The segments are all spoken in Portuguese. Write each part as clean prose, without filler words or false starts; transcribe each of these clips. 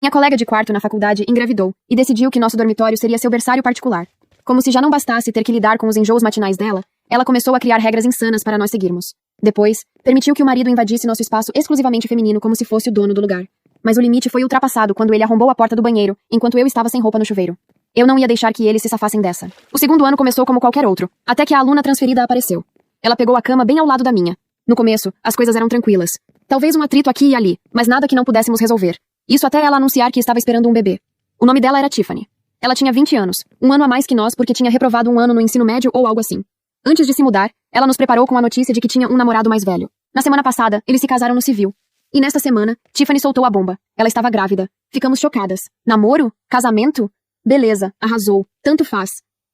Minha colega de quarto na faculdade engravidou e decidiu que nosso dormitório seria seu berçário particular. Como se já não bastasse ter que lidar com os enjoos matinais dela, ela começou a criar regras insanas para nós seguirmos. Depois, permitiu que o marido invadisse nosso espaço exclusivamente feminino como se fosse o dono do lugar. Mas o limite foi ultrapassado quando ele arrombou a porta do banheiro, enquanto eu estava sem roupa no chuveiro. Eu não ia deixar que eles se safassem dessa. O segundo ano começou como qualquer outro, até que a aluna transferida apareceu. Ela pegou a cama bem ao lado da minha. No começo, as coisas eram tranquilas. Talvez um atrito aqui e ali, mas nada que não pudéssemos resolver. Isso até ela anunciar que estava esperando um bebê. O nome dela era Tiffany. Ela tinha 20 anos, um ano a mais que nós porque tinha reprovado um ano no ensino médio ou algo assim. Antes de se mudar, ela nos preparou com a notícia de que tinha um namorado mais velho. Na semana passada, eles se casaram no civil. E nesta semana, Tiffany soltou a bomba. Ela estava grávida. Ficamos chocadas. Namoro? Casamento? Beleza, arrasou. Tanto faz.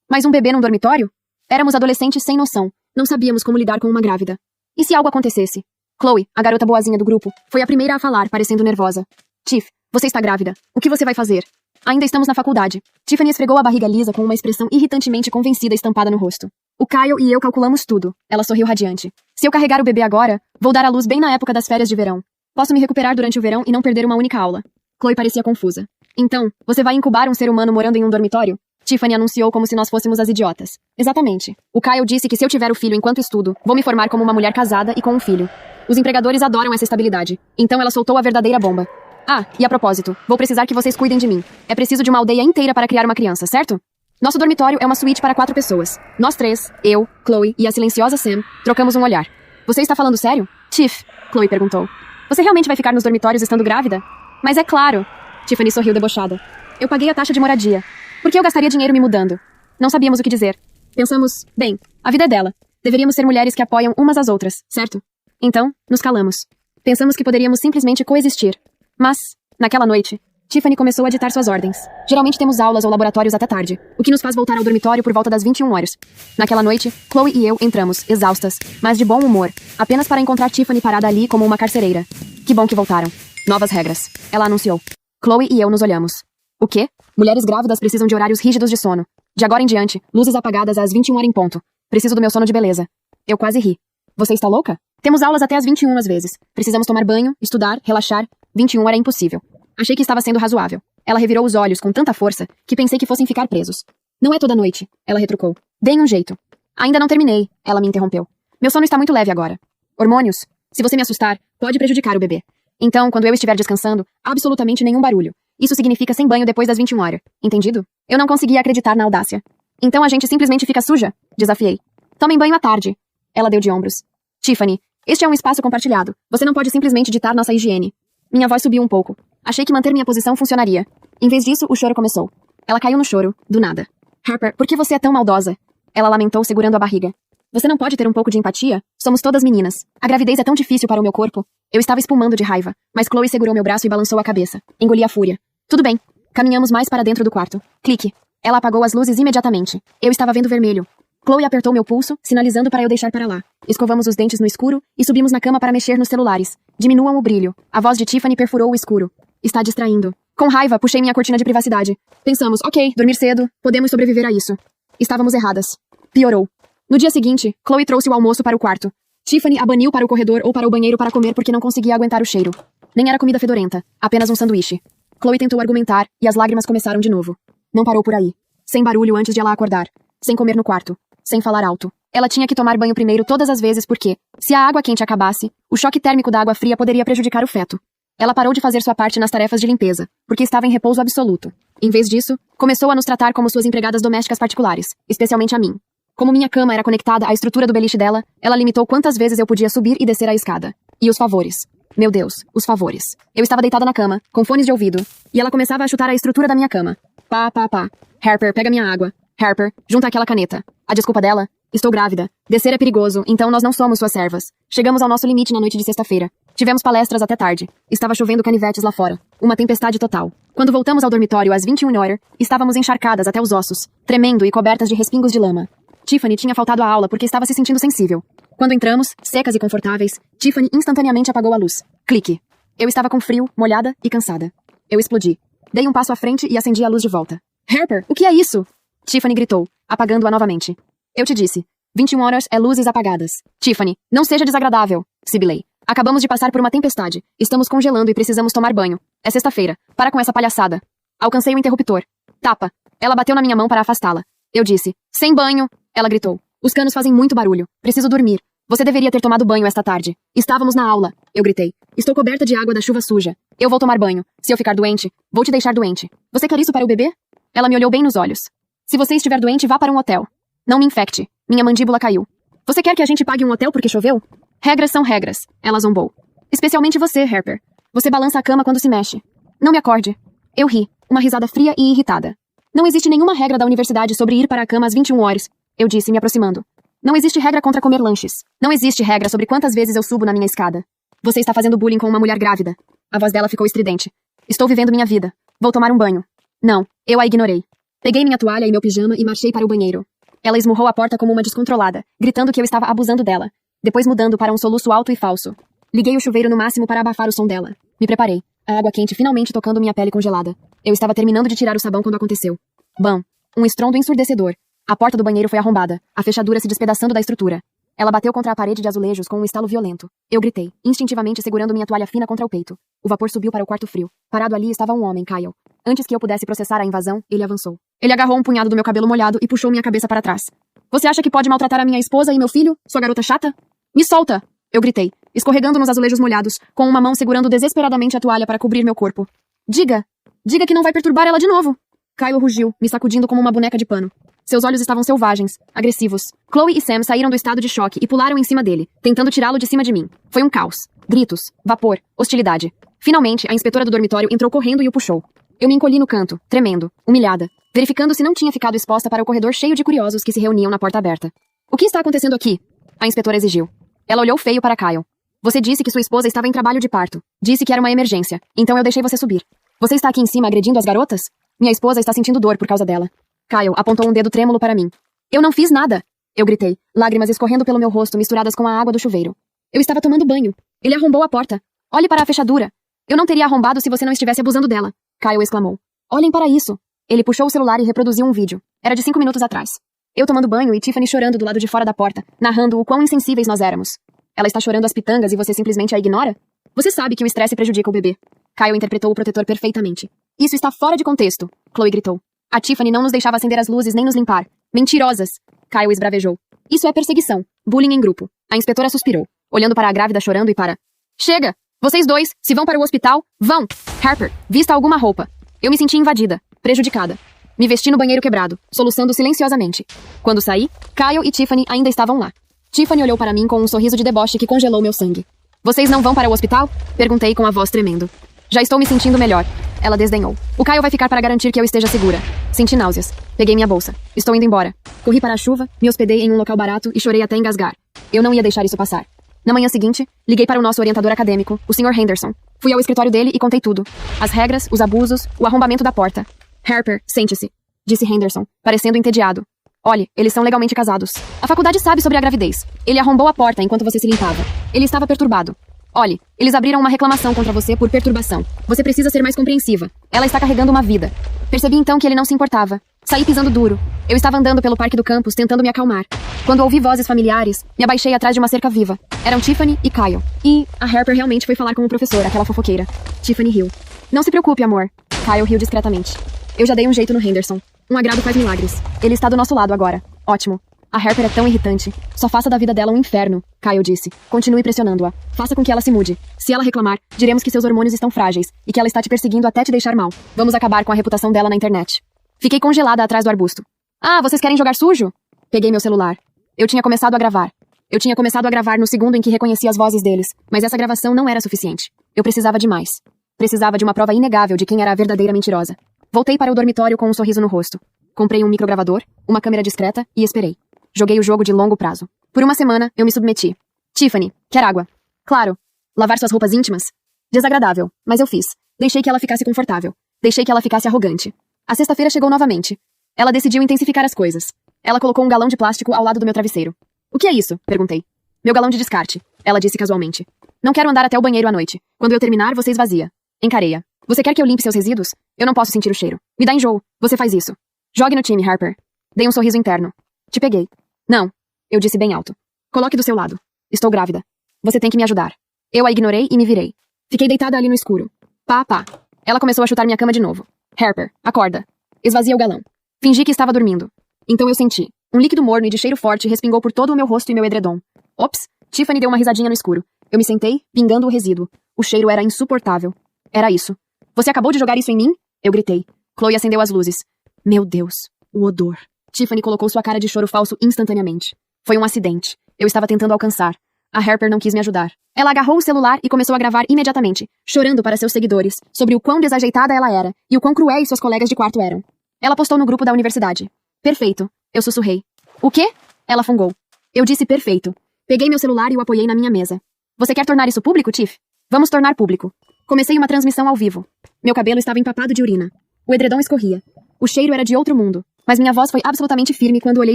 Mas um bebê num dormitório? Éramos adolescentes sem noção. Não sabíamos como lidar com uma grávida. E se algo acontecesse? Chloe, a garota boazinha do grupo, foi a primeira a falar, parecendo nervosa. Tiff, você está grávida. O que você vai fazer? Ainda estamos na faculdade. Tiffany esfregou a barriga lisa com uma expressão irritantemente convencida estampada no rosto. O Kyle e eu calculamos tudo. Ela sorriu radiante. Se eu carregar o bebê agora, vou dar à luz bem na época das férias de verão. Posso me recuperar durante o verão e não perder uma única aula. Chloe parecia confusa. Então, você vai incubar um ser humano morando em um dormitório? Tiffany anunciou como se nós fôssemos as idiotas. Exatamente. O Kyle disse que se eu tiver o filho enquanto estudo, vou me formar como uma mulher casada e com um filho. Os empregadores adoram essa estabilidade. Então ela soltou a verdadeira bomba. Ah, e a propósito, vou precisar que vocês cuidem de mim. É preciso de uma aldeia inteira para criar uma criança, certo? Nosso dormitório é uma suíte para 4 pessoas. Nós 3, eu, Chloe e a silenciosa Sam, trocamos um olhar. Você está falando sério? Tiff, Chloe perguntou. Você realmente vai ficar nos dormitórios estando grávida? Mas é claro. Tiffany sorriu debochada. Eu paguei a taxa de moradia. Por que eu gastaria dinheiro me mudando? Não sabíamos o que dizer. Pensamos, bem, a vida é dela. Deveríamos ser mulheres que apoiam umas às outras, certo? Então, nos calamos. Pensamos que poderíamos simplesmente coexistir. Mas, naquela noite, Tiffany começou a ditar suas ordens. Geralmente temos aulas ou laboratórios até tarde, o que nos faz voltar ao dormitório por volta das 21 horas. Naquela noite, Chloe e eu entramos, exaustas, mas de bom humor, apenas para encontrar Tiffany parada ali como uma carcereira. Que bom que voltaram. Novas regras. Ela anunciou. Chloe e eu nos olhamos. O quê? Mulheres grávidas precisam de horários rígidos de sono. De agora em diante, luzes apagadas às 21 horas em ponto. Preciso do meu sono de beleza. Eu quase ri. Você está louca? Temos aulas até às 21 às vezes. Precisamos tomar banho, estudar, relaxar. 21 era impossível. Achei que estava sendo razoável. Ela revirou os olhos com tanta força que pensei que fossem ficar presos. Não é toda noite, ela retrucou. Deem um jeito. Ainda não terminei, ela me interrompeu. Meu sono está muito leve agora. Hormônios? Se você me assustar, pode prejudicar o bebê. Então, quando eu estiver descansando, absolutamente nenhum barulho. Isso significa sem banho depois das 21 horas. Entendido? Eu não conseguia acreditar na audácia. Então a gente simplesmente fica suja? Desafiei. Tomem banho à tarde. Ela deu de ombros. Tiffany, este é um espaço compartilhado. Você não pode simplesmente ditar nossa higiene. Minha voz subiu um pouco. Achei que manter minha posição funcionaria. Em vez disso, o choro começou. Ela caiu no choro, do nada. Harper, por que você é tão maldosa? Ela lamentou segurando a barriga. Você não pode ter um pouco de empatia? Somos todas meninas. A gravidez é tão difícil para o meu corpo. Eu estava espumando de raiva, mas Chloe segurou meu braço e balançou a cabeça. Engoli a fúria. Tudo bem. Caminhamos mais para dentro do quarto. Clique. Ela apagou as luzes imediatamente. Eu estava vendo vermelho. Chloe apertou meu pulso, sinalizando para eu deixar para lá. Escovamos os dentes no escuro e subimos na cama para mexer nos celulares. Diminuam o brilho. A voz de Tiffany perfurou o escuro. Está distraindo. Com raiva, puxei minha cortina de privacidade. Pensamos, ok, dormir cedo, podemos sobreviver a isso. Estávamos erradas. Piorou. No dia seguinte, Chloe trouxe o almoço para o quarto. Tiffany a baniu para o corredor ou para o banheiro para comer porque não conseguia aguentar o cheiro. Nem era comida fedorenta, apenas um sanduíche. Chloe tentou argumentar e as lágrimas começaram de novo. Não parou por aí. Sem barulho antes de ela acordar. Sem comer no quarto. Sem falar alto. Ela tinha que tomar banho primeiro todas as vezes porque, se a água quente acabasse, o choque térmico da água fria poderia prejudicar o feto. Ela parou de fazer sua parte nas tarefas de limpeza, porque estava em repouso absoluto. Em vez disso, começou a nos tratar como suas empregadas domésticas particulares, especialmente a mim. Como minha cama era conectada à estrutura do beliche dela, ela limitou quantas vezes eu podia subir e descer a escada. E os favores. Meu Deus, os favores. Eu estava deitada na cama, com fones de ouvido, e ela começava a chutar a estrutura da minha cama. Pá, pá, pá. Harper, pega minha água. Harper, junta aquela caneta. A desculpa dela? Estou grávida. Descer é perigoso, então nós não somos suas servas. Chegamos ao nosso limite na noite de sexta-feira. Tivemos palestras até tarde. Estava chovendo canivetes lá fora. Uma tempestade total. Quando voltamos ao dormitório às 21 horas, estávamos encharcadas até os ossos, tremendo e cobertas de respingos de lama. Tiffany tinha faltado à aula porque estava se sentindo sensível. Quando entramos, secas e confortáveis, Tiffany instantaneamente apagou a luz. Clique. Eu estava com frio, molhada e cansada. Eu explodi. Dei um passo à frente e acendi a luz de volta. Harper, o que é isso? Tiffany gritou, apagando-a novamente. Eu te disse. 21 horas é luzes apagadas. Tiffany, não seja desagradável. Sibilei. Acabamos de passar por uma tempestade. Estamos congelando e precisamos tomar banho. É sexta-feira. Para com essa palhaçada. Alcancei o interruptor. Tapa. Ela bateu na minha mão para afastá-la. Eu disse. Sem banho. Ela gritou. Os canos fazem muito barulho. Preciso dormir. Você deveria ter tomado banho esta tarde. Estávamos na aula. Eu gritei. Estou coberta de água da chuva suja. Eu vou tomar banho. Se eu ficar doente, vou te deixar doente. Você quer isso para o bebê? Ela me olhou bem nos olhos. Se você estiver doente, vá para um hotel. Não me infecte. Minha mandíbula caiu. Você quer que a gente pague um hotel porque choveu? Regras são regras. Ela zombou. Especialmente você, Harper. Você balança a cama quando se mexe. Não me acorde. Eu ri. Uma risada fria e irritada. Não existe nenhuma regra da universidade sobre ir para a cama às 21 horas. Eu disse, me aproximando. Não existe regra contra comer lanches. Não existe regra sobre quantas vezes eu subo na minha escada. Você está fazendo bullying com uma mulher grávida. A voz dela ficou estridente. Estou vivendo minha vida. Vou tomar um banho. Não, eu a ignorei. Peguei minha toalha e meu pijama e marchei para o banheiro. Ela esmurrou a porta como uma descontrolada, gritando que eu estava abusando dela. Depois mudando para um soluço alto e falso. Liguei o chuveiro no máximo para abafar o som dela. Me preparei. A água quente finalmente tocando minha pele congelada. Eu estava terminando de tirar o sabão quando aconteceu. Bam! Um estrondo ensurdecedor. A porta do banheiro foi arrombada, a fechadura se despedaçando da estrutura. Ela bateu contra a parede de azulejos com um estalo violento. Eu gritei, instintivamente segurando minha toalha fina contra o peito. O vapor subiu para o quarto frio. Parado ali estava um homem, Kyle. Antes que eu pudesse processar a invasão, ele avançou. Ele agarrou um punhado do meu cabelo molhado e puxou minha cabeça para trás. Você acha que pode maltratar a minha esposa e meu filho, sua garota chata? Me solta! Eu gritei, escorregando nos azulejos molhados, com uma mão segurando desesperadamente a toalha para cobrir meu corpo. Diga! Diga que não vai perturbar ela de novo! Kyle rugiu, me sacudindo como uma boneca de pano. Seus olhos estavam selvagens, agressivos. Chloe e Sam saíram do estado de choque e pularam em cima dele, tentando tirá-lo de cima de mim. Foi um caos. Gritos, vapor, hostilidade. Finalmente, a inspetora do dormitório entrou correndo e o puxou. Eu me encolhi no canto, tremendo, humilhada, verificando se não tinha ficado exposta para o corredor cheio de curiosos que se reuniam na porta aberta. O que está acontecendo aqui? A inspetora exigiu. Ela olhou feio para Kyle. Você disse que sua esposa estava em trabalho de parto. Disse que era uma emergência. Então eu deixei você subir. Você está aqui em cima agredindo as garotas? Minha esposa está sentindo dor por causa dela. Kyle apontou um dedo trêmulo para mim. Eu não fiz nada! Eu gritei, lágrimas escorrendo pelo meu rosto misturadas com a água do chuveiro. Eu estava tomando banho. Ele arrombou a porta. Olhe para a fechadura. Eu não teria arrombado se você não estivesse abusando dela. Kyle exclamou. Olhem para isso. Ele puxou o celular e reproduziu um vídeo. Era de 5 minutos atrás. Eu tomando banho e Tiffany chorando do lado de fora da porta, narrando o quão insensíveis nós éramos. Ela está chorando as pitangas e você simplesmente a ignora? Você sabe que o estresse prejudica o bebê. Kyle interpretou o protetor perfeitamente. Isso está fora de contexto, Chloe gritou. A Tiffany não nos deixava acender as luzes nem nos limpar. Mentirosas! Kyle esbravejou. Isso é perseguição. Bullying em grupo. A inspetora suspirou, olhando para a grávida chorando e para... Chega! Vocês dois, se vão para o hospital, vão! Harper, vista alguma roupa. Eu me senti invadida, prejudicada. Me vesti no banheiro quebrado, soluçando silenciosamente. Quando saí, Kyle e Tiffany ainda estavam lá. Tiffany olhou para mim com um sorriso de deboche que congelou meu sangue. Vocês não vão para o hospital? Perguntei com a voz tremendo. Já estou me sentindo melhor. Ela desdenhou. O Kyle vai ficar para garantir que eu esteja segura. Senti náuseas. Peguei minha bolsa. Estou indo embora. Corri para a chuva, me hospedei em um local barato e chorei até engasgar. Eu não ia deixar isso passar. Na manhã seguinte, liguei para o nosso orientador acadêmico, o Sr. Henderson. Fui ao escritório dele e contei tudo. As regras, os abusos, o arrombamento da porta. Harper, sente-se, disse Henderson, parecendo entediado. Olhe, eles são legalmente casados. A faculdade sabe sobre a gravidez. Ele arrombou a porta enquanto você se limpava. Ele estava perturbado. Olhe, eles abriram uma reclamação contra você por perturbação. Você precisa ser mais compreensiva. Ela está carregando uma vida. Percebi então que ele não se importava. Saí pisando duro. Eu estava andando pelo parque do campus, tentando me acalmar. Quando ouvi vozes familiares, me abaixei atrás de uma cerca viva. Eram Tiffany e Kyle. E a Harper realmente foi falar com o professor, aquela fofoqueira. Tiffany riu. Não se preocupe, amor. Kyle riu discretamente. Eu já dei um jeito no Henderson. Um agrado faz milagres. Ele está do nosso lado agora. Ótimo. A Harper é tão irritante. Só faça da vida dela um inferno, Kyle disse. Continue pressionando-a. Faça com que ela se mude. Se ela reclamar, diremos que seus hormônios estão frágeis e que ela está te perseguindo até te deixar mal. Vamos acabar com a reputação dela na internet. Fiquei congelada atrás do arbusto. Ah, vocês querem jogar sujo? Peguei meu celular. Eu tinha começado a gravar. Eu tinha começado a gravar no segundo em que reconheci as vozes deles, mas essa gravação não era suficiente. Eu precisava de mais. Precisava de uma prova inegável de quem era a verdadeira mentirosa. Voltei para o dormitório com um sorriso no rosto. Comprei um microgravador, uma câmera discreta e esperei. Joguei o jogo de longo prazo. Por uma semana, eu me submeti. Tiffany, quer água? Claro. Lavar suas roupas íntimas? Desagradável, mas eu fiz. Deixei que ela ficasse confortável. Deixei que ela ficasse arrogante. A sexta-feira chegou novamente. Ela decidiu intensificar as coisas. Ela colocou um galão de plástico ao lado do meu travesseiro. O que é isso? Perguntei. Meu galão de descarte, ela disse casualmente. Não quero andar até o banheiro à noite. Quando eu terminar, você esvazia. Encarei-a. Você quer que eu limpe seus resíduos? Eu não posso sentir o cheiro. Me dá enjoo. Você faz isso. Jogue no time, Harper. Dei um sorriso interno. Te peguei. Não. Eu disse bem alto. Coloque do seu lado. Estou grávida. Você tem que me ajudar. Eu a ignorei e me virei. Fiquei deitada ali no escuro. Pá, pá. Ela começou a chutar minha cama de novo. Harper, acorda. Esvazia o galão. Fingi que estava dormindo. Então eu senti. Um líquido morno e de cheiro forte respingou por todo o meu rosto e meu edredom. Ops! Tiffany deu uma risadinha no escuro. Eu me sentei, pingando o resíduo. O cheiro era insuportável. Era isso. Você acabou de jogar isso em mim? Eu gritei. Chloe acendeu as luzes. Meu Deus. O odor. Tiffany colocou sua cara de choro falso instantaneamente. Foi um acidente. Eu estava tentando alcançar. A Harper não quis me ajudar. Ela agarrou o celular e começou a gravar imediatamente, chorando para seus seguidores, sobre o quão desajeitada ela era e o quão cruéis seus colegas de quarto eram. Ela postou no grupo da universidade. Perfeito. Eu sussurrei. O quê? Ela fungou. Eu disse perfeito. Peguei meu celular e o apoiei na minha mesa. Você quer tornar isso público, Tiff? Vamos tornar público. Comecei uma transmissão ao vivo. Meu cabelo estava empapado de urina. O edredom escorria. O cheiro era de outro mundo, mas minha voz foi absolutamente firme quando olhei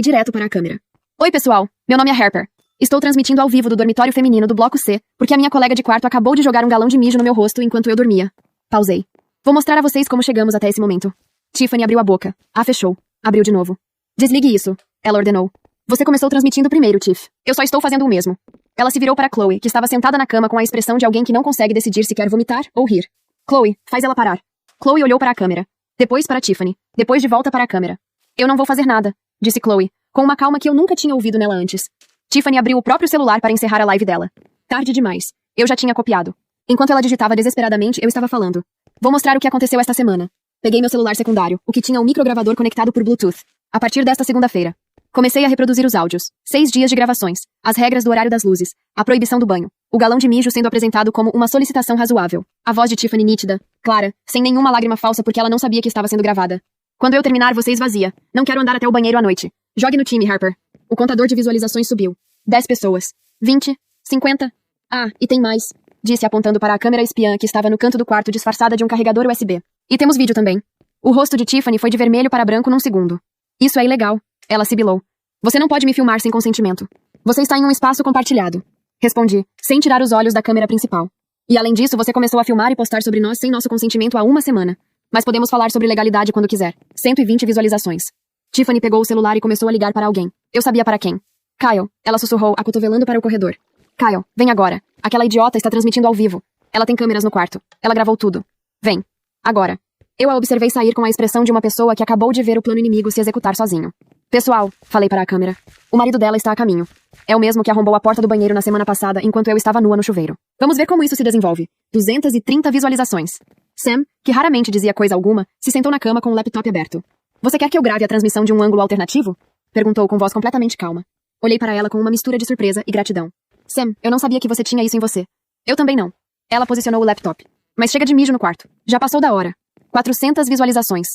direto para a câmera. Oi, pessoal. Meu nome é Harper. Estou transmitindo ao vivo do dormitório feminino do Bloco C, porque a minha colega de quarto acabou de jogar um galão de mijo no meu rosto enquanto eu dormia. Pausei. Vou mostrar a vocês como chegamos até esse momento. Tiffany abriu a boca. A fechou. Abriu de novo. Desligue isso, ela ordenou. Você começou transmitindo primeiro, Tiff. Eu só estou fazendo o mesmo. Ela se virou para Chloe, que estava sentada na cama com a expressão de alguém que não consegue decidir se quer vomitar ou rir. Chloe, faz ela parar. Chloe olhou para a câmera. Depois para Tiffany. Depois de volta para a câmera. Eu não vou fazer nada, disse Chloe, com uma calma que eu nunca tinha ouvido nela antes. Tiffany abriu o próprio celular para encerrar a live dela. Tarde demais. Eu já tinha copiado. Enquanto ela digitava desesperadamente, eu estava falando. Vou mostrar o que aconteceu esta semana. Peguei meu celular secundário, o que tinha um microgravador conectado por Bluetooth. A partir desta segunda-feira. Comecei a reproduzir os áudios. 6 dias de gravações. As regras do horário das luzes. A proibição do banho. O galão de mijo sendo apresentado como uma solicitação razoável. A voz de Tiffany nítida, clara, sem nenhuma lágrima falsa porque ela não sabia que estava sendo gravada. Quando eu terminar, você esvazia. Não quero andar até o banheiro à noite. Jogue no time, Harper. O contador de visualizações subiu. 10 pessoas. 20. 50. Ah, e tem mais. Disse apontando para a câmera espiã que estava no canto do quarto disfarçada de um carregador USB. E temos vídeo também. O rosto de Tiffany foi de vermelho para branco num segundo. Isso é ilegal. Ela sibilou. Você não pode me filmar sem consentimento. Você está em um espaço compartilhado. Respondi, sem tirar os olhos da câmera principal. E além disso, você começou a filmar e postar sobre nós sem nosso consentimento há uma semana. Mas podemos falar sobre legalidade quando quiser. 120 visualizações. Tiffany pegou o celular e começou a ligar para alguém. Eu sabia para quem. Kyle, ela sussurrou, acotovelando para o corredor. Kyle, vem agora. Aquela idiota está transmitindo ao vivo. Ela tem câmeras no quarto. Ela gravou tudo. Vem. Agora. Eu a observei sair com a expressão de uma pessoa que acabou de ver o plano inimigo se executar sozinho. Pessoal, falei para a câmera. O marido dela está a caminho. É o mesmo que arrombou a porta do banheiro na semana passada enquanto eu estava nua no chuveiro. Vamos ver como isso se desenvolve. 230 visualizações. Sam, que raramente dizia coisa alguma, se sentou na cama com o laptop aberto. Você quer que eu grave a transmissão de um ângulo alternativo? Perguntou com voz completamente calma. Olhei para ela com uma mistura de surpresa e gratidão. Sam, eu não sabia que você tinha isso em você. Eu também não. Ela posicionou o laptop. Mas chega de mijo no quarto. Já passou da hora. 400 visualizações.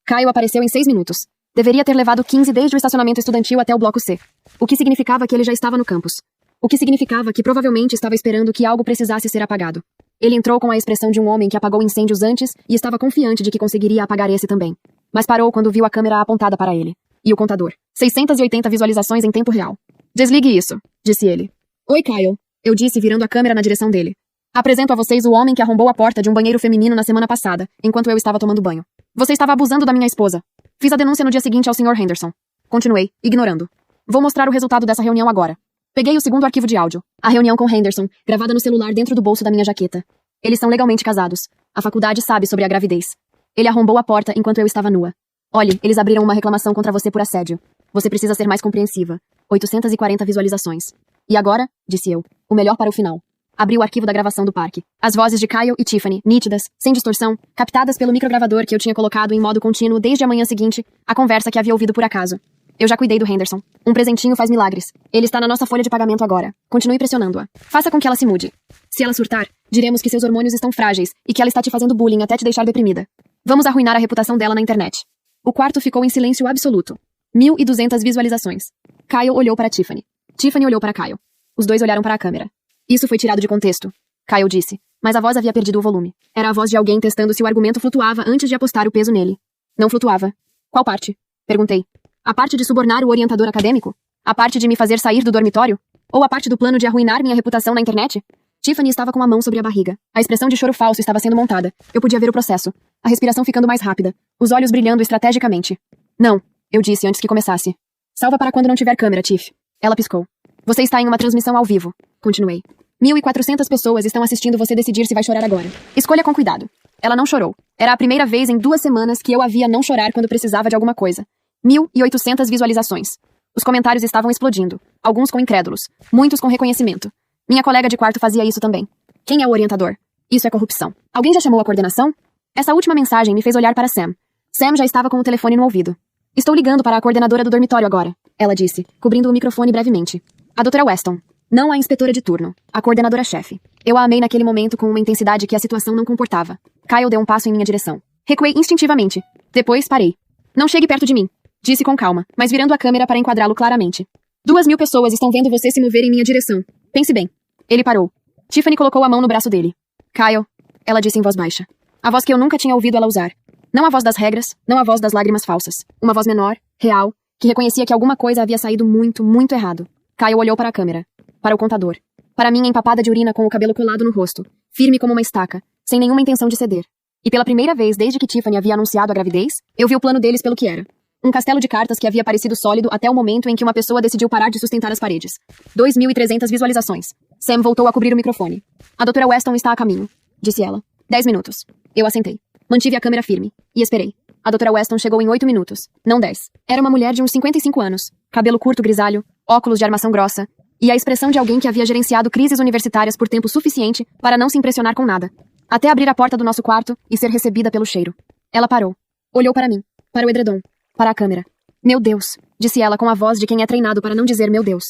Kyle apareceu em 6 minutos. Deveria ter levado 15 desde o estacionamento estudantil até o bloco C. O que significava que ele já estava no campus. O que significava que provavelmente estava esperando que algo precisasse ser apagado. Ele entrou com a expressão de um homem que apagou incêndios antes e estava confiante de que conseguiria apagar esse também. Mas parou quando viu a câmera apontada para ele. E o contador. 680 visualizações em tempo real. Desligue isso, disse ele. Oi, Kyle. Eu disse virando a câmera na direção dele. Apresento a vocês o homem que arrombou a porta de um banheiro feminino na semana passada, enquanto eu estava tomando banho. Você estava abusando da minha esposa. Fiz a denúncia no dia seguinte ao Sr. Henderson. Continuei, ignorando. Vou mostrar o resultado dessa reunião agora. Peguei o segundo arquivo de áudio. A reunião com Henderson, gravada no celular dentro do bolso da minha jaqueta. Eles são legalmente casados. A faculdade sabe sobre a gravidez. Ele arrombou a porta enquanto eu estava nua. Olhe, eles abriram uma reclamação contra você por assédio. Você precisa ser mais compreensiva. 840 visualizações. E agora, disse eu, o melhor para o final. Abri o arquivo da gravação do parque. As vozes de Kyle e Tiffany, nítidas, sem distorção, captadas pelo microgravador que eu tinha colocado em modo contínuo desde a manhã seguinte, a conversa que havia ouvido por acaso. Eu já cuidei do Henderson. Um presentinho faz milagres. Ele está na nossa folha de pagamento agora. Continue pressionando-a. Faça com que ela se mude. Se ela surtar, diremos que seus hormônios estão frágeis e que ela está te fazendo bullying até te deixar deprimida. Vamos arruinar a reputação dela na internet. O quarto ficou em silêncio absoluto. 1.200 visualizações. Kyle olhou para Tiffany. Tiffany olhou para Kyle. Os dois olharam para a câmera. Isso foi tirado de contexto, Kyle disse, mas a voz havia perdido o volume. Era a voz de alguém testando se o argumento flutuava antes de apostar o peso nele. Não flutuava. Qual parte? Perguntei. A parte de subornar o orientador acadêmico? A parte de me fazer sair do dormitório? Ou a parte do plano de arruinar minha reputação na internet? Tiffany estava com a mão sobre a barriga. A expressão de choro falso estava sendo montada. Eu podia ver o processo. A respiração ficando mais rápida. Os olhos brilhando estrategicamente. Não, eu disse antes que começasse. Salva para quando não tiver câmera, Tiff. Ela piscou. Você está em uma transmissão ao vivo. Continuei. 1.400 pessoas estão assistindo você decidir se vai chorar agora. Escolha com cuidado. Ela não chorou. Era a primeira vez em 2 semanas que eu a via não chorar quando precisava de alguma coisa. 1.800 visualizações. Os comentários estavam explodindo. Alguns com incrédulos. Muitos com reconhecimento. Minha colega de quarto fazia isso também. Quem é o orientador? Isso é corrupção. Alguém já chamou a coordenação? Essa última mensagem me fez olhar para Sam. Sam já estava com o telefone no ouvido. Estou ligando para a coordenadora do dormitório agora, ela disse, cobrindo o microfone brevemente. A doutora Weston. Não a inspetora de turno. A coordenadora-chefe. Eu a amei naquele momento com uma intensidade que a situação não comportava. Kyle deu um passo em minha direção. Recuei instintivamente. Depois parei. Não chegue perto de mim, disse com calma, mas virando a câmera para enquadrá-lo claramente. 2.000 pessoas estão vendo você se mover em minha direção. Pense bem. Ele parou. Tiffany colocou a mão no braço dele. Kyle, ela disse em voz baixa. A voz que eu nunca tinha ouvido ela usar. Não a voz das regras, não a voz das lágrimas falsas. Uma voz menor, real, que reconhecia que alguma coisa havia saído muito, muito errado. Kyle olhou para a câmera. Para o contador. Para mim empapada de urina com o cabelo colado no rosto. Firme como uma estaca, sem nenhuma intenção de ceder. E pela primeira vez desde que Tiffany havia anunciado a gravidez, eu vi o plano deles pelo que era. Um castelo de cartas que havia parecido sólido até o momento em que uma pessoa decidiu parar de sustentar as paredes. 2.300 visualizações. Sam voltou a cobrir o microfone. A doutora Weston está a caminho, disse ela. 10 minutos. Eu assentei. Mantive a câmera firme. E esperei. A doutora Weston chegou em 8 minutos. Não 10. Era uma mulher de uns 55 anos. Cabelo curto grisalho, óculos de armação grossa. E a expressão de alguém que havia gerenciado crises universitárias por tempo suficiente para não se impressionar com nada. Até abrir a porta do nosso quarto e ser recebida pelo cheiro. Ela parou. Olhou para mim. Para o edredom. Para a câmera. Meu Deus, disse ela com a voz de quem é treinado para não dizer meu Deus.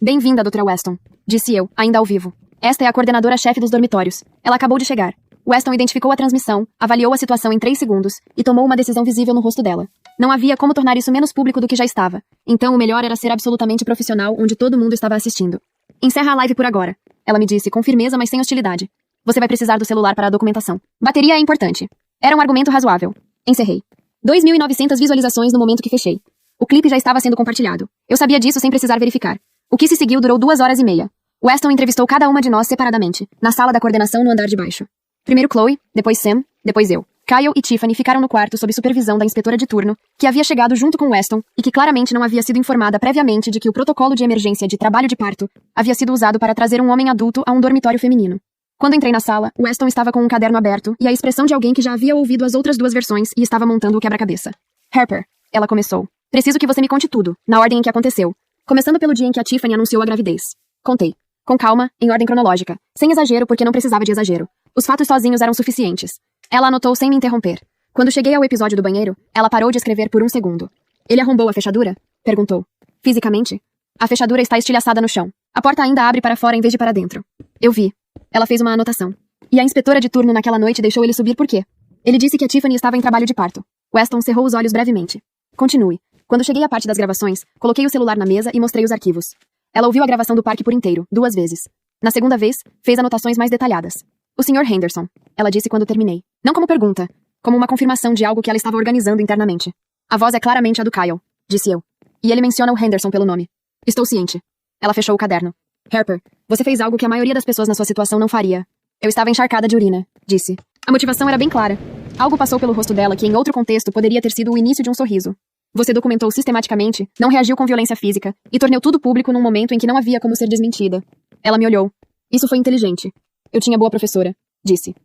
Bem-vinda, doutora Weston, disse eu, ainda ao vivo. Esta é a coordenadora-chefe dos dormitórios. Ela acabou de chegar. Weston identificou a transmissão, avaliou a situação em 3 segundos e tomou uma decisão visível no rosto dela. Não havia como tornar isso menos público do que já estava. Então o melhor era ser absolutamente profissional onde todo mundo estava assistindo. Encerra a live por agora, ela me disse com firmeza, mas sem hostilidade. Você vai precisar do celular para a documentação. Bateria é importante. Era um argumento razoável. Encerrei. 2.900 visualizações no momento que fechei. O clipe já estava sendo compartilhado. Eu sabia disso sem precisar verificar. O que se seguiu durou 2 horas e meia. Weston entrevistou cada uma de nós separadamente, na sala da coordenação no andar de baixo. Primeiro Chloe, depois Sam, depois eu. Kyle e Tiffany ficaram no quarto sob supervisão da inspetora de turno, que havia chegado junto com Weston e que claramente não havia sido informada previamente de que o protocolo de emergência de trabalho de parto havia sido usado para trazer um homem adulto a um dormitório feminino. Quando entrei na sala, Weston estava com um caderno aberto e a expressão de alguém que já havia ouvido as outras 2 versões e estava montando o quebra-cabeça. Harper, ela começou. Preciso que você me conte tudo, na ordem em que aconteceu. Começando pelo dia em que a Tiffany anunciou a gravidez. Contei. Com calma, em ordem cronológica. Sem exagero porque não precisava de exagero. Os fatos sozinhos eram suficientes. Ela anotou sem me interromper. Quando cheguei ao episódio do banheiro, ela parou de escrever por 1 segundo. Ele arrombou a fechadura? Perguntou. Fisicamente? A fechadura está estilhaçada no chão. A porta ainda abre para fora em vez de para dentro. Eu vi. Ela fez uma anotação. E a inspetora de turno naquela noite deixou ele subir por quê? Ele disse que a Tiffany estava em trabalho de parto. Weston cerrou os olhos brevemente. Continue. Quando cheguei à parte das gravações, coloquei o celular na mesa e mostrei os arquivos. Ela ouviu a gravação do parque por inteiro, 2 vezes. Na segunda vez, fez anotações mais detalhadas. O Sr. Henderson, ela disse quando terminei. Não como pergunta, como uma confirmação de algo que ela estava organizando internamente. A voz é claramente a do Kyle, disse eu. E ele menciona o Henderson pelo nome. Estou ciente. Ela fechou o caderno. Harper, você fez algo que a maioria das pessoas na sua situação não faria. Eu estava encharcada de urina, disse. A motivação era bem clara. Algo passou pelo rosto dela que em outro contexto poderia ter sido o início de um sorriso. Você documentou sistematicamente, não reagiu com violência física e tornou tudo público num momento em que não havia como ser desmentida. Ela me olhou. Isso foi inteligente. Eu tinha boa professora, disse.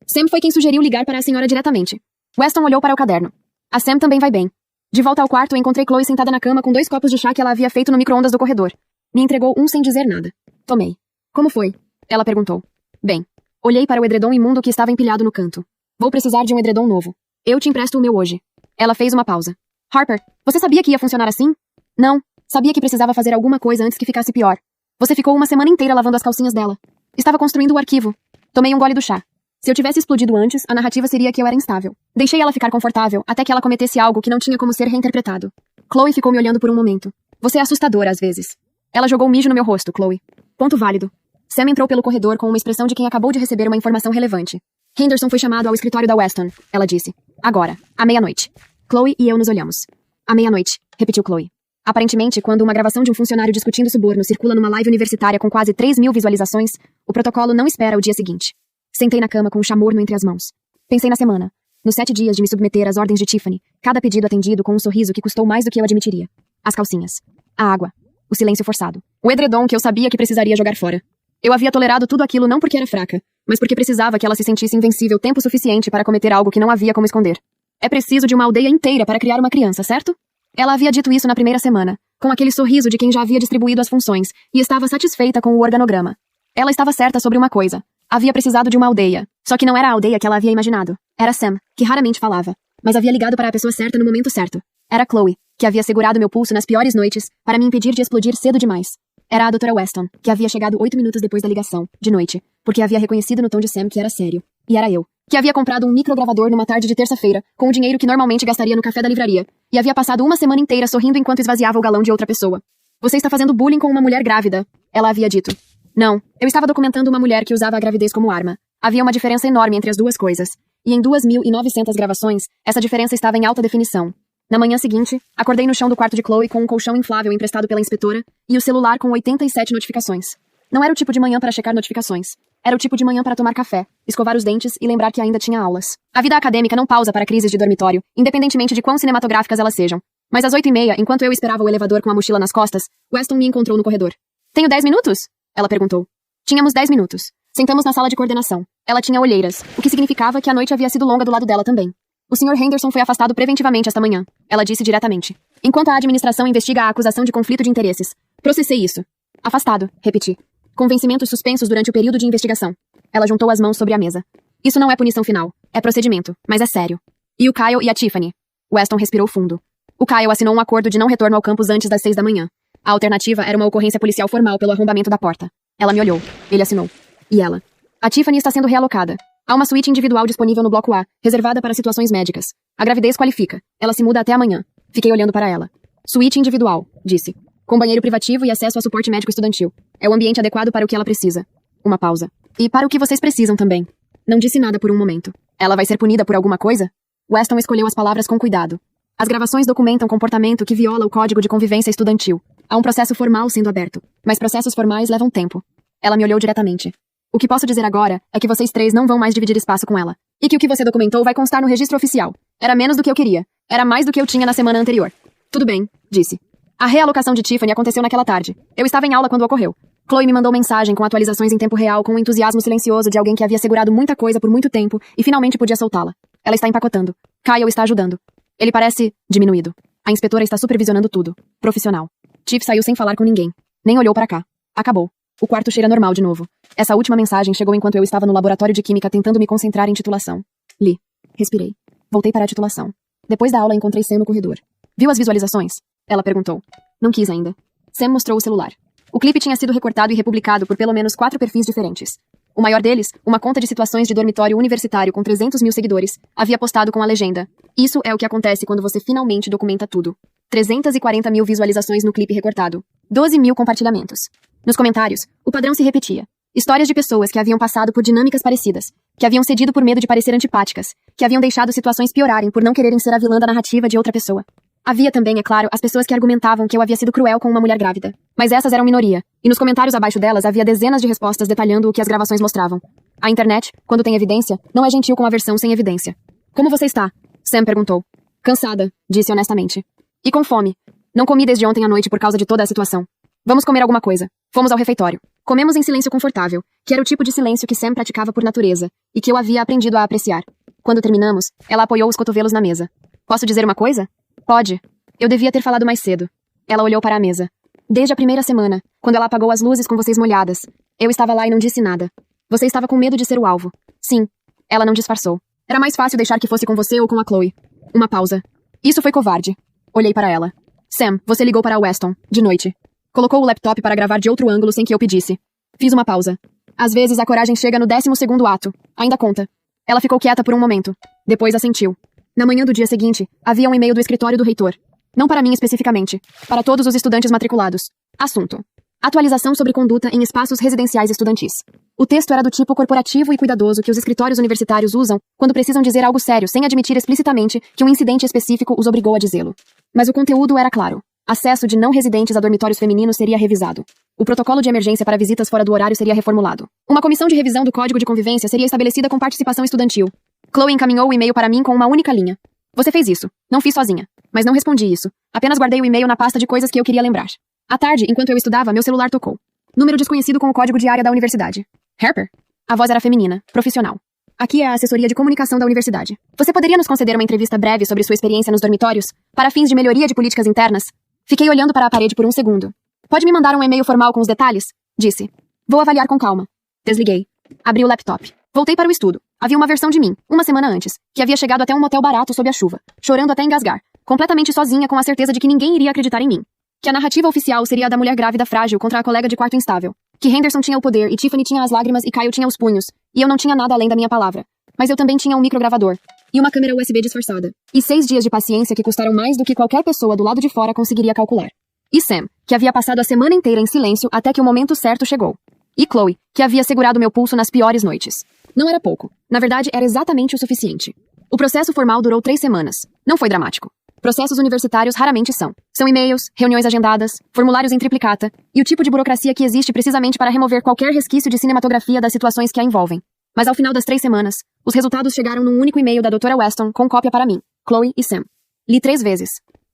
Sam foi quem sugeriu ligar para a senhora diretamente. Weston olhou para o caderno. A Sam também vai bem. De volta ao quarto, encontrei Chloe sentada na cama com 2 copos de chá que ela havia feito no micro-ondas do corredor. Me entregou um sem dizer nada. Tomei. Como foi? Ela perguntou. Bem. Olhei para o edredom imundo que estava empilhado no canto. Vou precisar de um edredom novo. Eu te empresto o meu hoje. Ela fez uma pausa. Harper, você sabia que ia funcionar assim? Não. Sabia que precisava fazer alguma coisa antes que ficasse pior. Você ficou uma semana inteira lavando as calcinhas dela. Estava construindo o arquivo. Tomei um gole do chá. Se eu tivesse explodido antes, a narrativa seria que eu era instável. Deixei ela ficar confortável até que ela cometesse algo que não tinha como ser reinterpretado. Chloe ficou me olhando por um momento. Você é assustadora às vezes. Ela jogou mijo no meu rosto, Chloe. Ponto válido. Sam entrou pelo corredor com uma expressão de quem acabou de receber uma informação relevante. Henderson foi chamado ao escritório da Weston, ela disse. Agora, à meia-noite. Chloe e eu nos olhamos. À meia-noite, repetiu Chloe. Aparentemente, quando uma gravação de um funcionário discutindo suborno circula numa live universitária com quase 3.000 visualizações, o protocolo não espera o dia seguinte. Sentei na cama com o chamorno entre as mãos. Pensei na semana. Nos 7 dias de me submeter às ordens de Tiffany, cada pedido atendido com um sorriso que custou mais do que eu admitiria. As calcinhas. A água. O silêncio forçado. O edredom que eu sabia que precisaria jogar fora. Eu havia tolerado tudo aquilo não porque era fraca, mas porque precisava que ela se sentisse invencível tempo suficiente para cometer algo que não havia como esconder. É preciso de uma aldeia inteira para criar uma criança, certo? Ela havia dito isso na primeira semana, com aquele sorriso de quem já havia distribuído as funções, e estava satisfeita com o organograma. Ela estava certa sobre uma coisa. Havia precisado de uma aldeia. Só que não era a aldeia que ela havia imaginado. Era Sam, que raramente falava, mas havia ligado para a pessoa certa no momento certo. Era Chloe, que havia segurado meu pulso nas piores noites, para me impedir de explodir cedo demais. Era a Dra. Weston, que havia chegado 8 minutos depois da ligação, de noite, porque havia reconhecido no tom de Sam que era sério. E era eu, que havia comprado um microgravador numa tarde de terça-feira, com o dinheiro que normalmente gastaria no café da livraria, e havia passado uma semana inteira sorrindo enquanto esvaziava o galão de outra pessoa. Você está fazendo bullying com uma mulher grávida, ela havia dito. Não, eu estava documentando uma mulher que usava a gravidez como arma. Havia uma diferença enorme entre as duas coisas. E em 2.900 gravações, essa diferença estava em alta definição. Na manhã seguinte, acordei no chão do quarto de Chloe com um colchão inflável emprestado pela inspetora e o celular com 87 notificações. Não era o tipo de manhã para checar notificações. Era o tipo de manhã para tomar café, escovar os dentes e lembrar que ainda tinha aulas. A vida acadêmica não pausa para crises de dormitório, independentemente de quão cinematográficas elas sejam. Mas às 8h30, enquanto eu esperava o elevador com a mochila nas costas, Weston me encontrou no corredor. Tenho 10 minutos? Ela perguntou. Tínhamos 10 minutos. Sentamos na sala de coordenação. Ela tinha olheiras, o que significava que a noite havia sido longa do lado dela também. O Sr. Henderson foi afastado preventivamente esta manhã, ela disse diretamente. Enquanto a administração investiga a acusação de conflito de interesses. Processei isso. Afastado, repeti. Com vencimentos suspensos durante o período de investigação. Ela juntou as mãos sobre a mesa. Isso não é punição final. É procedimento, mas é sério. E o Kyle e a Tiffany? Weston respirou fundo. O Kyle assinou um acordo de não retorno ao campus antes das 6 da manhã. A alternativa era uma ocorrência policial formal pelo arrombamento da porta. Ela me olhou. Ele assinou. E ela? A Tiffany está sendo realocada. Há uma suíte individual disponível no bloco A, reservada para situações médicas. A gravidez qualifica. Ela se muda até amanhã. Fiquei olhando para ela. Suíte individual, disse. Com banheiro privativo e acesso a suporte médico estudantil. É o ambiente adequado para o que ela precisa. Uma pausa. E para o que vocês precisam também. Não disse nada por um momento. Ela vai ser punida por alguma coisa? Weston escolheu as palavras com cuidado. As gravações documentam comportamento que viola o Código de Convivência Estudantil. Há um processo formal sendo aberto. Mas processos formais levam tempo. Ela me olhou diretamente. O que posso dizer agora é que vocês três não vão mais dividir espaço com ela. E que o que você documentou vai constar no registro oficial. Era menos do que eu queria. Era mais do que eu tinha na semana anterior. Tudo bem, disse. A realocação de Tiffany aconteceu naquela tarde. Eu estava em aula quando ocorreu. Chloe me mandou mensagem com atualizações em tempo real com um entusiasmo silencioso de alguém que havia segurado muita coisa por muito tempo e finalmente podia soltá-la. Ela está empacotando. Kyle está ajudando. Ele parece diminuído. A inspetora está supervisionando tudo. Profissional. Tiff saiu sem falar com ninguém. Nem olhou para cá. Acabou. O quarto cheira normal de novo. Essa última mensagem chegou enquanto eu estava no laboratório de química tentando me concentrar em titulação. Li. Respirei. Voltei para a titulação. Depois da aula encontrei Sam no corredor. Viu as visualizações? Ela perguntou. Não quis ainda. Sam mostrou o celular. O clipe tinha sido recortado e republicado por pelo menos 4 perfis diferentes. O maior deles, uma conta de situações de dormitório universitário com 300 mil seguidores, havia postado com a legenda. Isso é o que acontece quando você finalmente documenta tudo. 340 mil visualizações no clipe recortado. 12 mil compartilhamentos. Nos comentários, o padrão se repetia. Histórias de pessoas que haviam passado por dinâmicas parecidas, que haviam cedido por medo de parecer antipáticas, que haviam deixado situações piorarem por não quererem ser a vilã da narrativa de outra pessoa. Havia também, é claro, as pessoas que argumentavam que eu havia sido cruel com uma mulher grávida. Mas essas eram minoria, e nos comentários abaixo delas havia dezenas de respostas detalhando o que as gravações mostravam. A internet, quando tem evidência, não é gentil com a versão sem evidência. Como você está? Sam perguntou. Cansada, disse honestamente. E com fome. Não comi desde ontem à noite por causa de toda a situação. Vamos comer alguma coisa. Fomos ao refeitório. Comemos em silêncio confortável, que era o tipo de silêncio que Sam praticava por natureza, e que eu havia aprendido a apreciar. Quando terminamos, ela apoiou os cotovelos na mesa. Posso dizer uma coisa? Pode. Eu devia ter falado mais cedo. Ela olhou para a mesa. Desde a primeira semana, quando ela apagou as luzes com vocês molhadas. Eu estava lá e não disse nada. Você estava com medo de ser o alvo. Sim. Ela não disfarçou. Era mais fácil deixar que fosse com você ou com a Chloe. Uma pausa. Isso foi covarde. Olhei para ela. Sam, você ligou para a Weston, de noite. Colocou o laptop para gravar de outro ângulo sem que eu pedisse. Fiz uma pausa. Às vezes a coragem chega no 12º ato. Ainda conta. Ela ficou quieta por um momento. Depois assentiu. Na manhã do dia seguinte, havia um e-mail do escritório do reitor. Não para mim especificamente. Para todos os estudantes matriculados. Assunto. Atualização sobre conduta em espaços residenciais estudantis. O texto era do tipo corporativo e cuidadoso que os escritórios universitários usam quando precisam dizer algo sério sem admitir explicitamente que um incidente específico os obrigou a dizê-lo. Mas o conteúdo era claro. Acesso de não residentes a dormitórios femininos seria revisado. O protocolo de emergência para visitas fora do horário seria reformulado. Uma comissão de revisão do Código de Convivência seria estabelecida com participação estudantil. Chloe encaminhou o e-mail para mim com uma única linha. Você fez isso. Não fiz sozinha. Mas não respondi isso. Apenas guardei o e-mail na pasta de coisas que eu queria lembrar. À tarde, enquanto eu estudava, meu celular tocou. Número desconhecido com o código de área da universidade. Harper? A voz era feminina, profissional. Aqui é a assessoria de comunicação da universidade. Você poderia nos conceder uma entrevista breve sobre sua experiência nos dormitórios, para fins de melhoria de políticas internas? Fiquei olhando para a parede por um segundo. Pode me mandar um e-mail formal com os detalhes? Disse. Vou avaliar com calma. Desliguei. Abri o laptop. Voltei para o estudo. Havia uma versão de mim, uma semana antes, que havia chegado até um motel barato sob a chuva, chorando até engasgar, completamente sozinha com a certeza de que ninguém iria acreditar em mim. Que a narrativa oficial seria a da mulher grávida frágil contra a colega de quarto instável. Que Henderson tinha o poder e Tiffany tinha as lágrimas e Kyle tinha os punhos, e eu não tinha nada além da minha palavra. Mas eu também tinha um microgravador. E uma câmera USB disfarçada. E 6 dias de paciência que custaram mais do que qualquer pessoa do lado de fora conseguiria calcular. E Sam, que havia passado a semana inteira em silêncio até que o momento certo chegou. E Chloe, que havia segurado meu pulso nas piores noites. Não era pouco. Na verdade, era exatamente o suficiente. O processo formal durou 3 semanas. Não foi dramático. Processos universitários raramente são. São e-mails, reuniões agendadas, formulários em triplicata, e o tipo de burocracia que existe precisamente para remover qualquer resquício de cinematografia das situações que a envolvem. Mas ao final das 3 semanas, os resultados chegaram num único e-mail da Dra. Weston com cópia para mim, Chloe e Sam. Li 3 vezes.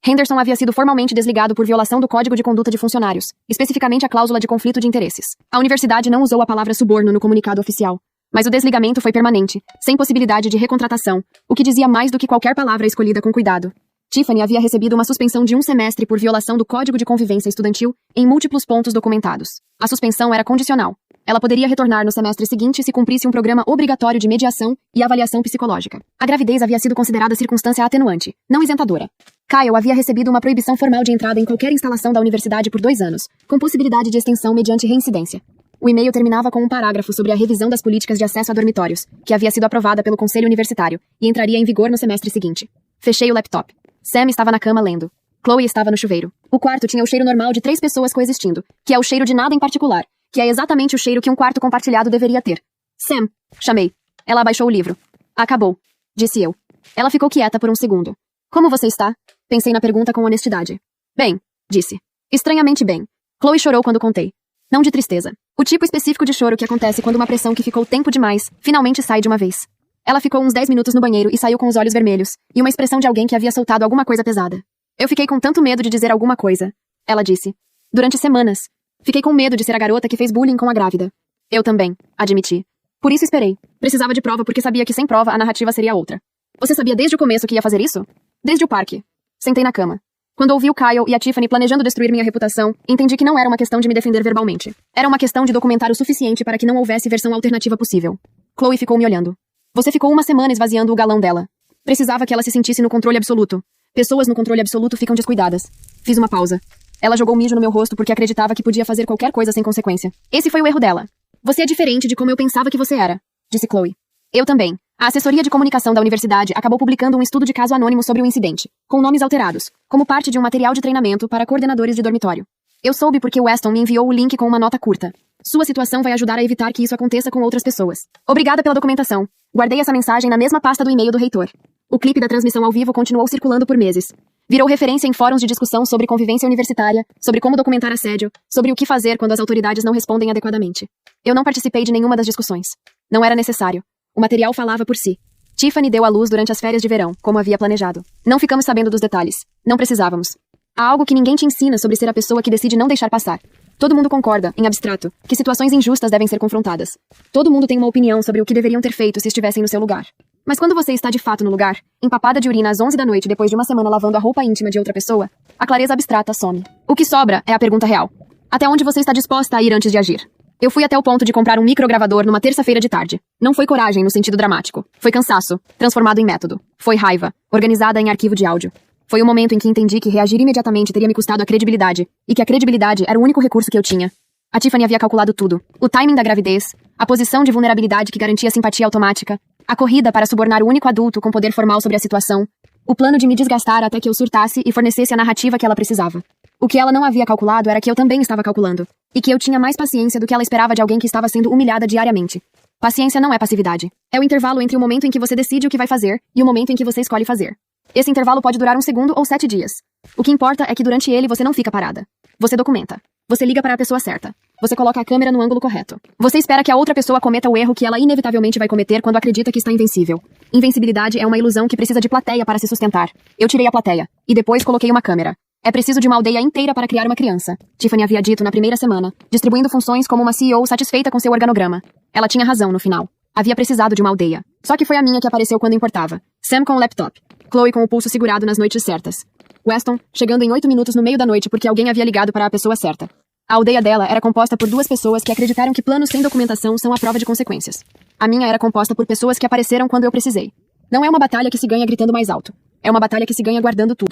Henderson havia sido formalmente desligado por violação do Código de Conduta de Funcionários, especificamente a cláusula de conflito de interesses. A universidade não usou a palavra suborno no comunicado oficial, mas o desligamento foi permanente, sem possibilidade de recontratação, o que dizia mais do que qualquer palavra escolhida com cuidado. Tiffany havia recebido uma suspensão de 1 semestre por violação do Código de Convivência Estudantil em múltiplos pontos documentados. A suspensão era condicional. Ela poderia retornar no semestre seguinte se cumprisse um programa obrigatório de mediação e avaliação psicológica. A gravidez havia sido considerada circunstância atenuante, não isentadora. Kyle havia recebido uma proibição formal de entrada em qualquer instalação da universidade por 2 anos, com possibilidade de extensão mediante reincidência. O e-mail terminava com um parágrafo sobre a revisão das políticas de acesso a dormitórios, que havia sido aprovada pelo Conselho Universitário e entraria em vigor no semestre seguinte. Fechei o laptop. Sam estava na cama lendo. Chloe estava no chuveiro. O quarto tinha o cheiro normal de 3 pessoas coexistindo, que é o cheiro de nada em particular, que é exatamente o cheiro que um quarto compartilhado deveria ter. Sam, chamei. Ela abaixou o livro. Acabou, disse eu. Ela ficou quieta por um segundo. Como você está? Pensei na pergunta com honestidade. Bem, disse. Estranhamente bem. Chloe chorou quando contei. Não de tristeza. O tipo específico de choro que acontece quando uma pressão que ficou tempo demais finalmente sai de uma vez. Ela ficou uns 10 minutos no banheiro e saiu com os olhos vermelhos, e uma expressão de alguém que havia soltado alguma coisa pesada. Eu fiquei com tanto medo de dizer alguma coisa, ela disse. Durante semanas. Fiquei com medo de ser a garota que fez bullying com a grávida. Eu também, admiti. Por isso esperei. Precisava de prova porque sabia que sem prova a narrativa seria outra. Você sabia desde o começo que ia fazer isso? Desde o parque. Sentei na cama. Quando ouvi o Kyle e a Tiffany planejando destruir minha reputação, entendi que não era uma questão de me defender verbalmente. Era uma questão de documentar o suficiente para que não houvesse versão alternativa possível. Chloe ficou me olhando. Você ficou uma semana esvaziando o galão dela. Precisava que ela se sentisse no controle absoluto. Pessoas no controle absoluto ficam descuidadas. Fiz uma pausa. Ela jogou mijo no meu rosto porque acreditava que podia fazer qualquer coisa sem consequência. Esse foi o erro dela. Você é diferente de como eu pensava que você era, disse Chloe. Eu também. A assessoria de comunicação da universidade acabou publicando um estudo de caso anônimo sobre o incidente, com nomes alterados, como parte de um material de treinamento para coordenadores de dormitório. Eu soube porque Weston me enviou o link com uma nota curta. Sua situação vai ajudar a evitar que isso aconteça com outras pessoas. Obrigada pela documentação. Guardei essa mensagem na mesma pasta do e-mail do reitor. O clipe da transmissão ao vivo continuou circulando por meses. Virou referência em fóruns de discussão sobre convivência universitária, sobre como documentar assédio, sobre o que fazer quando as autoridades não respondem adequadamente. Eu não participei de nenhuma das discussões. Não era necessário. O material falava por si. Tiffany deu à luz durante as férias de verão, como havia planejado. Não ficamos sabendo dos detalhes. Não precisávamos. Há algo que ninguém te ensina sobre ser a pessoa que decide não deixar passar. Todo mundo concorda, em abstrato, que situações injustas devem ser confrontadas. Todo mundo tem uma opinião sobre o que deveriam ter feito se estivessem no seu lugar. Mas quando você está de fato no lugar, empapada de urina às 11 da noite depois de uma semana lavando a roupa íntima de outra pessoa, a clareza abstrata some. O que sobra é a pergunta real. Até onde você está disposta a ir antes de agir? Eu fui até o ponto de comprar um microgravador numa terça-feira de tarde. Não foi coragem no sentido dramático. Foi cansaço, transformado em método. Foi raiva, organizada em arquivo de áudio. Foi o momento em que entendi que reagir imediatamente teria me custado a credibilidade, e que a credibilidade era o único recurso que eu tinha. A Tiffany havia calculado tudo. O timing da gravidez, a posição de vulnerabilidade que garantia simpatia automática, a corrida para subornar o único adulto com poder formal sobre a situação, o plano de me desgastar até que eu surtasse e fornecesse a narrativa que ela precisava. O que ela não havia calculado era que eu também estava calculando, e que eu tinha mais paciência do que ela esperava de alguém que estava sendo humilhada diariamente. Paciência não é passividade. É o intervalo entre o momento em que você decide o que vai fazer e o momento em que você escolhe fazer. Esse intervalo pode durar 1 segundo ou 7 dias. O que importa é que durante ele você não fica parada. Você documenta. Você liga para a pessoa certa. Você coloca a câmera no ângulo correto. Você espera que a outra pessoa cometa o erro que ela inevitavelmente vai cometer quando acredita que está invencível. Invencibilidade é uma ilusão que precisa de plateia para se sustentar. Eu tirei a plateia. E depois coloquei uma câmera. É preciso de uma aldeia inteira para criar uma criança, Tiffany havia dito na primeira semana, distribuindo funções como uma CEO satisfeita com seu organograma. Ela tinha razão no final. Havia precisado de uma aldeia. Só que foi a minha que apareceu quando importava. Sam com o laptop. Chloe com o pulso segurado nas noites certas. Weston, chegando em 8 minutos no meio da noite porque alguém havia ligado para a pessoa certa. A aldeia dela era composta por 2 pessoas que acreditaram que planos sem documentação são a prova de consequências. A minha era composta por pessoas que apareceram quando eu precisei. Não é uma batalha que se ganha gritando mais alto. É uma batalha que se ganha guardando tudo.